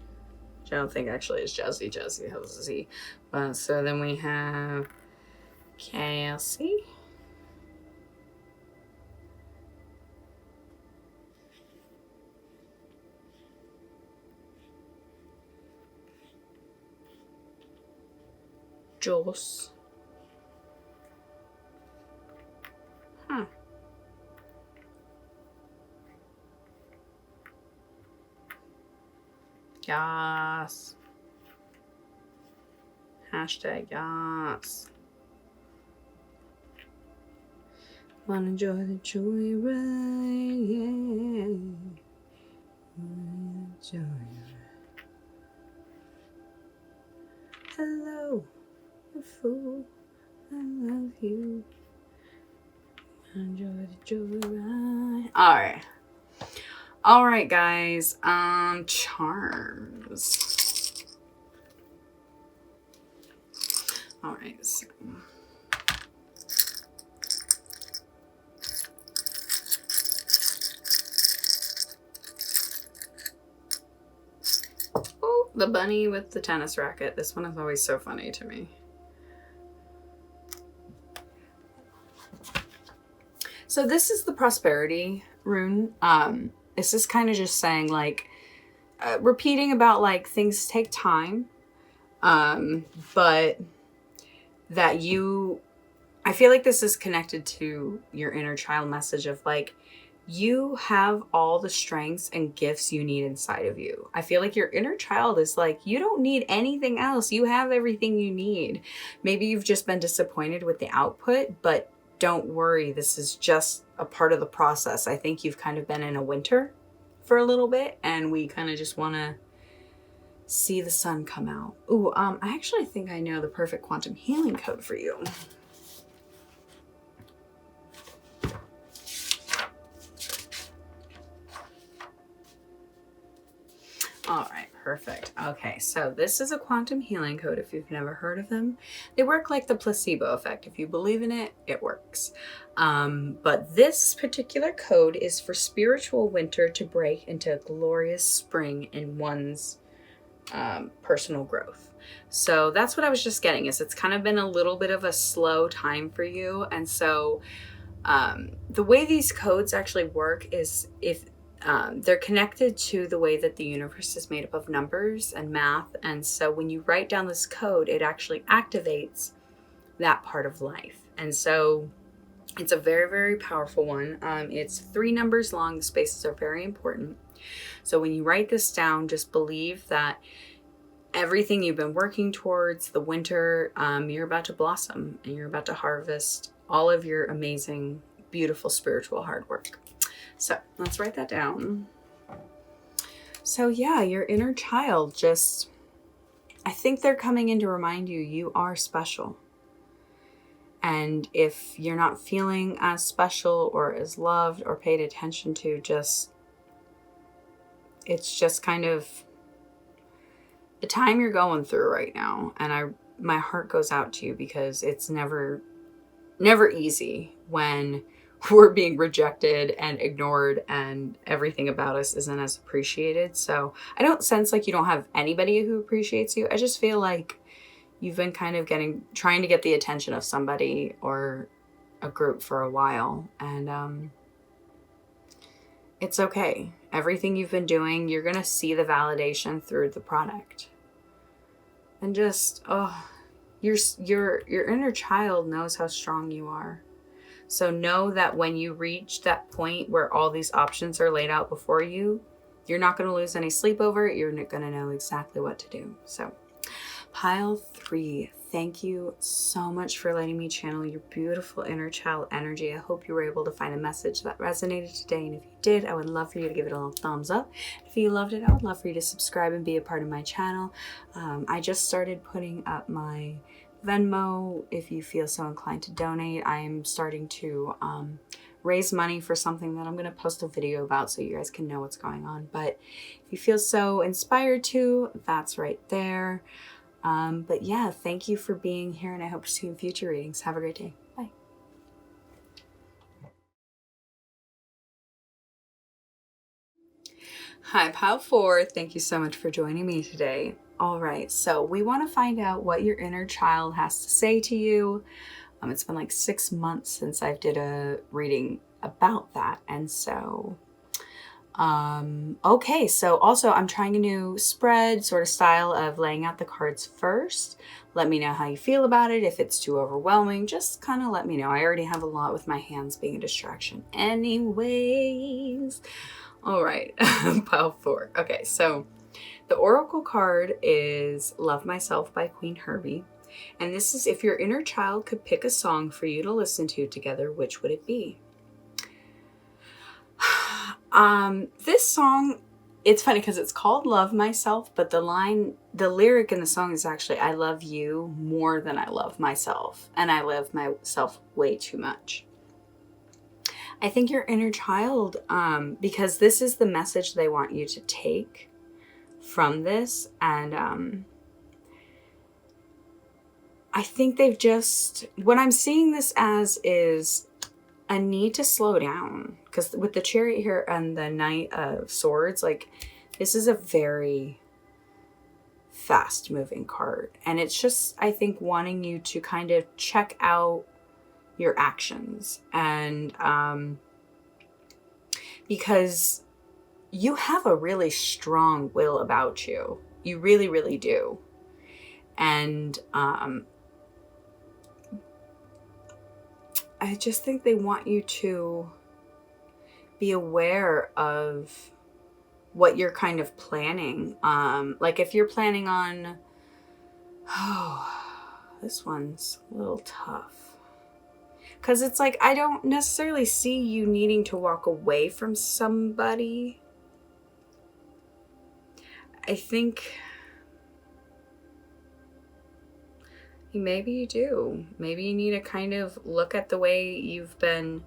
Which I don't think actually is Jazzy. Jazzy has a Z. So then we have Cassie. Joss. Yes. Hashtag yes. Wanna enjoy the joyride, yeah. Enjoy it. Hello, you fool. I love you. Enjoy the joyride. All right, guys. Charms. All right, so. Oh, the bunny with the tennis racket. This one is always so funny to me. So this is the prosperity rune. This is kind of just saying like, repeating about like things take time, but that I feel like this is connected to your inner child message of like, you have all the strengths and gifts you need inside of you. I feel like your inner child is like, you don't need anything else. You have everything you need. Maybe you've just been disappointed with the output, but don't worry. This is just a part of the process. I think you've kind of been in a winter for a little bit, and we kind of just want to see the sun come out. Ooh, I actually think I know the perfect quantum healing code for you. All right, perfect. Okay, so this is a quantum healing code if you've never heard of them. They work like the placebo effect. If you believe in it, it works. But this particular code is for spiritual winter to break into a glorious spring in one's personal growth. So that's what I was just getting, is it's kind of been a little bit of a slow time for you. And so the way these codes actually work is if they're connected to the way that the universe is made up of numbers and math. And so when you write down this code, it actually activates that part of life. And so it's a very, very powerful one. It's 3 numbers long. The spaces are very important. So when you write this down, just believe that everything you've been working towards, the winter, you're about to blossom and you're about to harvest all of your amazing, beautiful spiritual hard work. So let's write that down. So yeah, your inner child just, I think they're coming in to remind you, you are special. And if you're not feeling as special or as loved or paid attention to, it's just kind of the time you're going through right now. And my heart goes out to you, because it's never easy when we're being rejected and ignored and everything about us isn't as appreciated. So I don't sense like you don't have anybody who appreciates you. I just feel like you've been kind of trying to get the attention of somebody or a group for a while. And it's okay. Everything you've been doing, you're going to see the validation through the product. And just, your inner child knows how strong you are. So know that when you reach that point where all these options are laid out before you, you're not going to lose any sleep over it. You're going to know exactly what to do. So pile 3, thank you so much for letting me channel your beautiful inner child energy. I hope you were able to find a message that resonated today. And if you did, I would love for you to give it a little thumbs up. If you loved it, I would love for you to subscribe and be a part of my channel. I just started putting up my Venmo if you feel so inclined to donate. I'm starting to raise money for something that I'm going to post a video about so you guys can know what's going on. But if you feel so inspired to, that's right there. But yeah, thank you for being here, and I hope to see you in future readings. Have a great day. Bye. Hi, Pile 4. Thank you so much for joining me today. All right, so we want to find out what your inner child has to say to you. It's been like 6 months since I did a reading about that. And so, okay. So also I'm trying a new spread sort of style of laying out the cards first. Let me know how you feel about it. If it's too overwhelming, just kind of let me know. I already have a lot with my hands being a distraction anyways. All right, pile 4. Okay, so the oracle card is Love Myself by Queen Herbie. And this is if your inner child could pick a song for you to listen to together, which would it be? This song, it's funny because it's called Love Myself, but the lyric in the song is actually, I love you more than I love myself. And I love myself way too much. I think your inner child, because this is the message they want you to take from this. And I think they've just, what I'm seeing this as is a need to slow down. Because with the Chariot here and the Knight of Swords, like this is a very fast moving card. And it's just, I think, wanting you to kind of check out your actions. And because you have a really strong will about you. You really, really do. And I just think they want you to be aware of what you're kind of planning. Like if you're planning on, this one's a little tough. Because it's like, I don't necessarily see you needing to walk away from somebody. I think maybe you do. Maybe you need to kind of look at the way you've been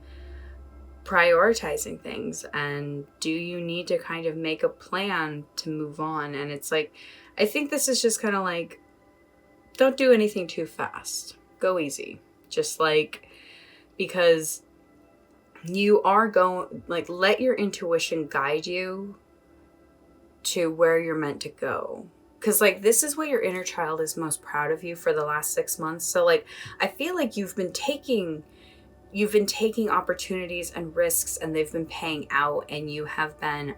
prioritizing things, and do you need to kind of make a plan to move on? And it's like, I think this is just kind of like, don't do anything too fast. Go easy. Just like, because you are going, like, let your intuition guide you to where you're meant to go. Because, like, this is what your inner child is most proud of you for the last 6 months. So, like, I feel like you've been taking opportunities and risks, and they've been paying out, and you have been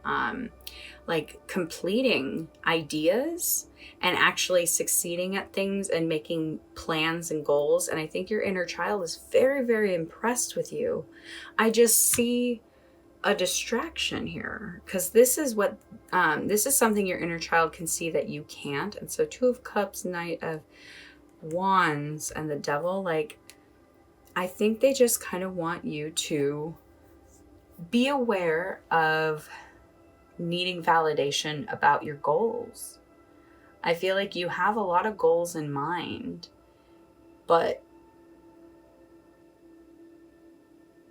like completing ideas and actually succeeding at things and making plans and goals. And I think your inner child is very, very impressed with you. I just see a distraction here, because this is what this is something your inner child can see that you can't. And so 2 of Cups, Knight of Wands, and the Devil, like, I think they just kind of want you to be aware of needing validation about your goals. I feel like you have a lot of goals in mind, but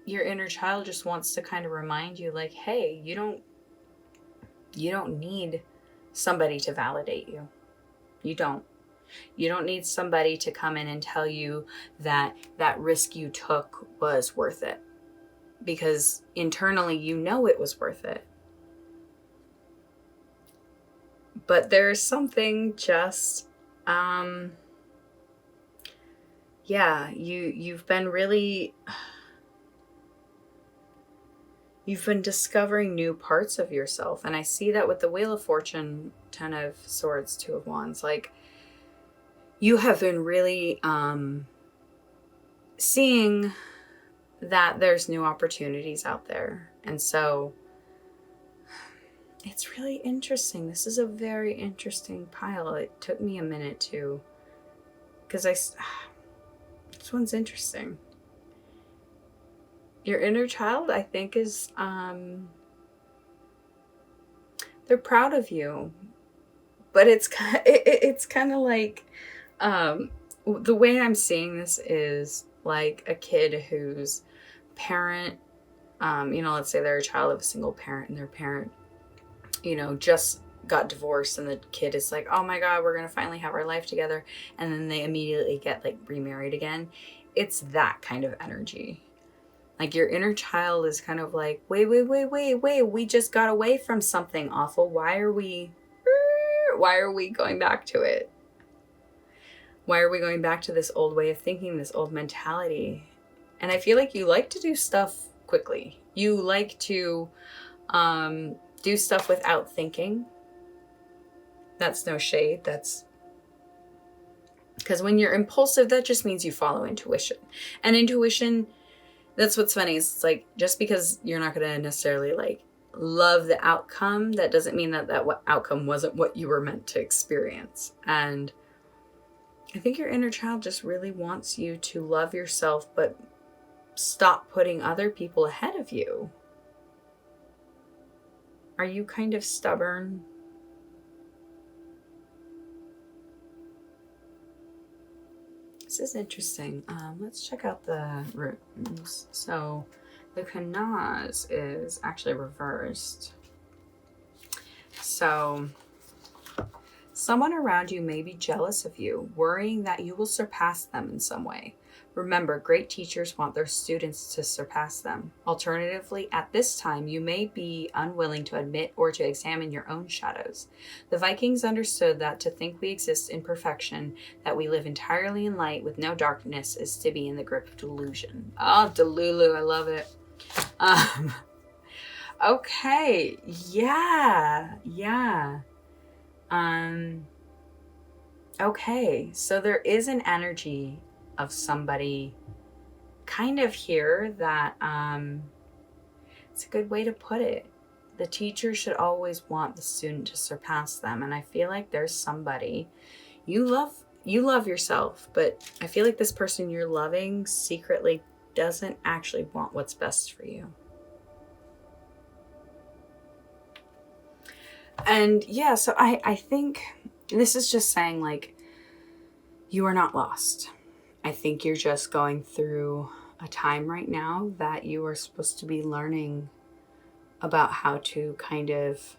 your inner child just wants to kind of remind you, like, hey, you don't need somebody to validate you. You don't need somebody to come in and tell you that that risk you took was worth it, because internally you know it was worth it. But there's something just you've been discovering new parts of yourself. And I see that with the Wheel of Fortune, 10 of Swords, 2 of Wands. Like, you have been really seeing that there's new opportunities out there. And so it's really interesting. This is a very interesting pile. It took me a minute to, because this one's interesting. Your inner child, I think, is they're proud of you, but it's kind of like the way I'm seeing this is like a kid whose parent, let's say they're a child of a single parent, and their parent, just got divorced, and the kid is like, oh my God, we're going to finally have our life together. And then they immediately get like remarried again. It's that kind of energy. Like, your inner child is kind of like, wait, we just got away from something awful. Why are we going back to it? Why are we going back to this old way of thinking, this old mentality? And I feel like you like to do stuff quickly. You like to do stuff without thinking. That's no shade. That's because when you're impulsive, that just means you follow intuition. And intuition, that's what's funny, is it's like, just because you're not going to necessarily like love the outcome, that doesn't mean that outcome wasn't what you were meant to experience. And I think your inner child just really wants you to love yourself, but stop putting other people ahead of you. Are you kind of stubborn? This is interesting. Let's check out the runes. So the Kanaz is actually reversed. So someone around you may be jealous of you, worrying that you will surpass them in some way. Remember, great teachers want their students to surpass them. Alternatively, at this time, you may be unwilling to admit or to examine your own shadows. The Vikings understood that to think we exist in perfection, that we live entirely in light with no darkness, is to be in the grip of delusion. Oh, Delulu, I love it. Okay, yeah. Okay, so there is an energy of somebody kind of here that, it's a good way to put it. The teacher should always want the student to surpass them. And I feel like there's somebody, you love yourself, but I feel like this person you're loving secretly doesn't actually want what's best for you. And yeah, so I think this is just saying, like, you are not lost. I think you're just going through a time right now that you are supposed to be learning about how to kind of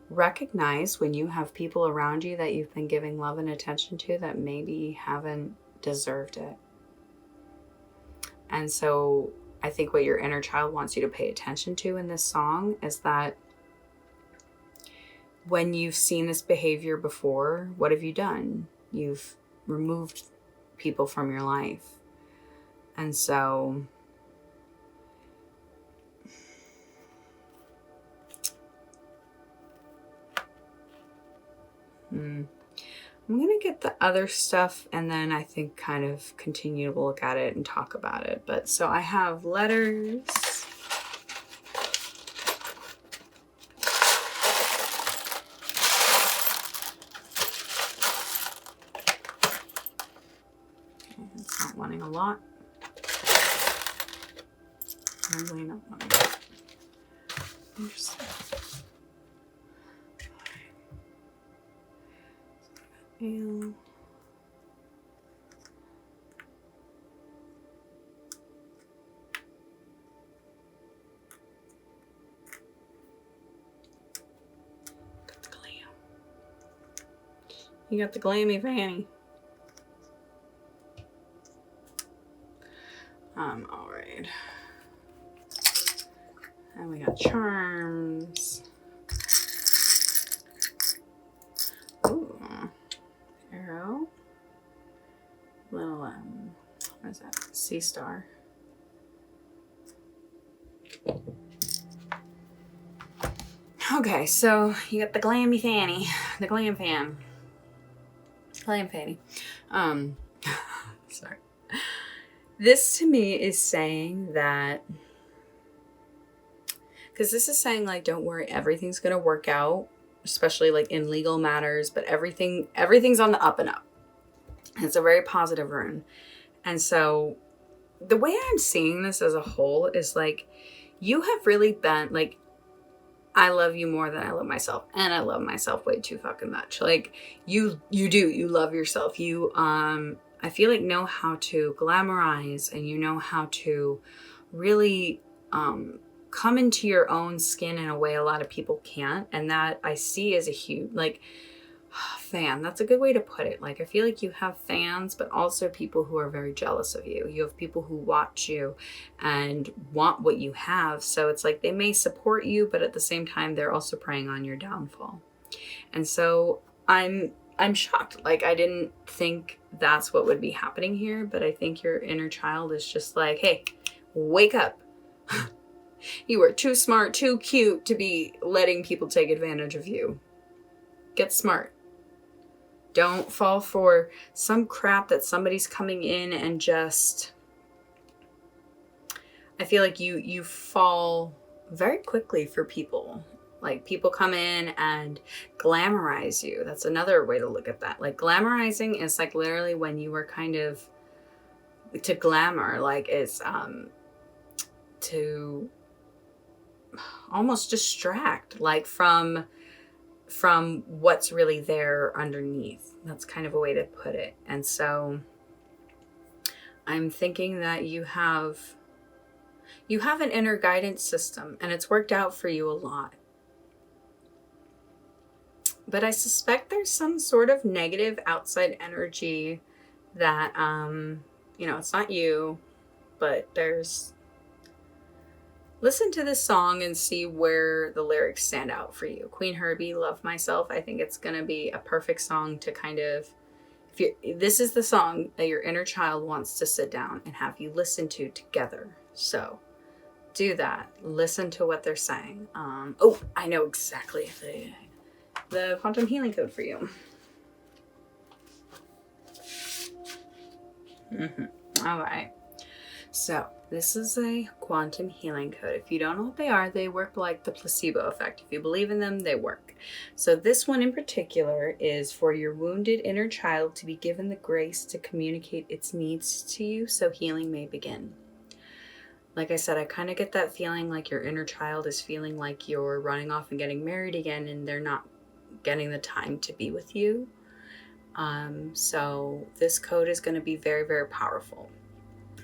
recognize when you have people around you that you've been giving love and attention to that maybe haven't deserved it. And so I think what your inner child wants you to pay attention to in this song is that when you've seen this behavior before, what have you done? You've removed people from your life. And so I'm going to get the other stuff and then I think kind of continue to look at it and talk about it. But so I have letters. It's not wanting a lot. Really not wanting a lot. Interesting. And you got the glammy fanny. All right. And we got charms. Ooh. Arrow. Little, what is that? Sea star. Okay, so you got the glammy fanny. The glam fan. Glam fanny. Sorry. This to me is saying that, because this is saying like, don't worry, everything's gonna work out, especially like in legal matters, but everything's on the up and up. It's a very positive rune. And so the way I'm seeing this as a whole is like, you have really been like, I love you more than I love myself. And I love myself way too fucking much. Like you love yourself. You, I feel like know how to glamorize and you know how to really, come into your own skin in a way a lot of people can't. And that I see as a huge, like, fan. That's a good way to put it. Like, I feel like you have fans, but also people who are very jealous of you. You have people who watch you and want what you have. So it's like they may support you, but at the same time, they're also preying on your downfall. And so I'm shocked. Like, I didn't think that's what would be happening here, but I think your inner child is just like, hey, wake up. You are too smart, too cute to be letting people take advantage of you. Get smart. Don't fall for some crap that somebody's coming in and just... I feel like you fall very quickly for people. Like, people come in and glamorize you. That's another way to look at that. Like, glamorizing is like literally when you were kind of... To glamour, like, it's to almost distract, like, from what's really there underneath. That's kind of a way to put it. And so I'm thinking that you have an inner guidance system and it's worked out for you a lot. But I suspect there's some sort of negative outside energy that, it's not you, but there's... Listen to this song and see where the lyrics stand out for you. Queen Herbie, Love Myself. I think it's going to be a perfect song to kind of... This is the song that your inner child wants to sit down and have you listen to together. So do that. Listen to what they're saying. I know exactly the quantum healing code for you. All right. So this is a quantum healing code. If you don't know what they are, they work like the placebo effect. If you believe in them, they work. So this one in particular is for your wounded inner child to be given the grace to communicate its needs to you so healing may begin. Like I said, I kind of get that feeling like your inner child is feeling like you're running off and getting married again and they're not getting the time to be with you. So this code is going to be very, very powerful.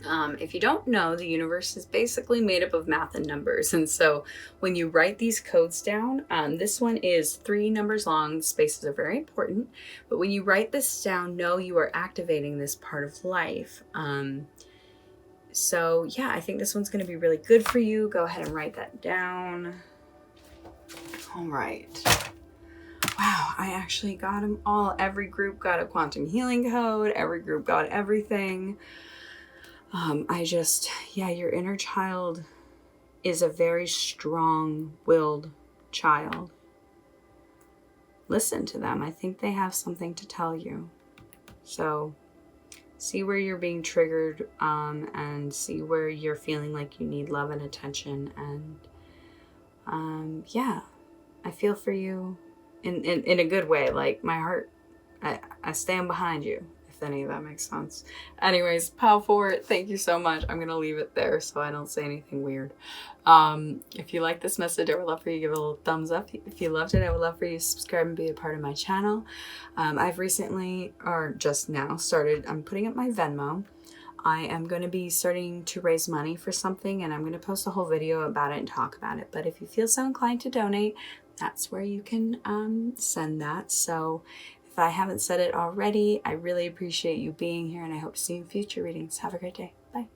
If you don't know, the universe is basically made up of math and numbers. And so when you write these codes down, this one is 3 numbers long. Spaces are very important. But when you write this down, know you are activating this part of life. So yeah, I think this one's going to be really good for you. Go ahead and write that down. All right. Wow, I actually got them all. Every group got a quantum healing code. Every group got everything. Your inner child is a very strong-willed child. Listen to them. I think they have something to tell you. So see where you're being triggered, and see where you're feeling like you need love and attention. And I feel for you in a good way. Like, my heart, I stand behind you, if any of that makes sense. Anyways, Pal 4, thank you so much. I'm gonna leave it there so I don't say anything weird. If you like this message, I would love for you to give it a little thumbs up. If you loved it, I would love for you to subscribe and be a part of my channel. I've recently, or just now, I'm putting up my Venmo. I am going to be starting to raise money for something, and I'm going to post a whole video about it and talk about it. But if you feel so inclined to donate, that's where you can send that. So if I haven't said it already, I really appreciate you being here, and I hope to see you in future readings. Have a great day. Bye.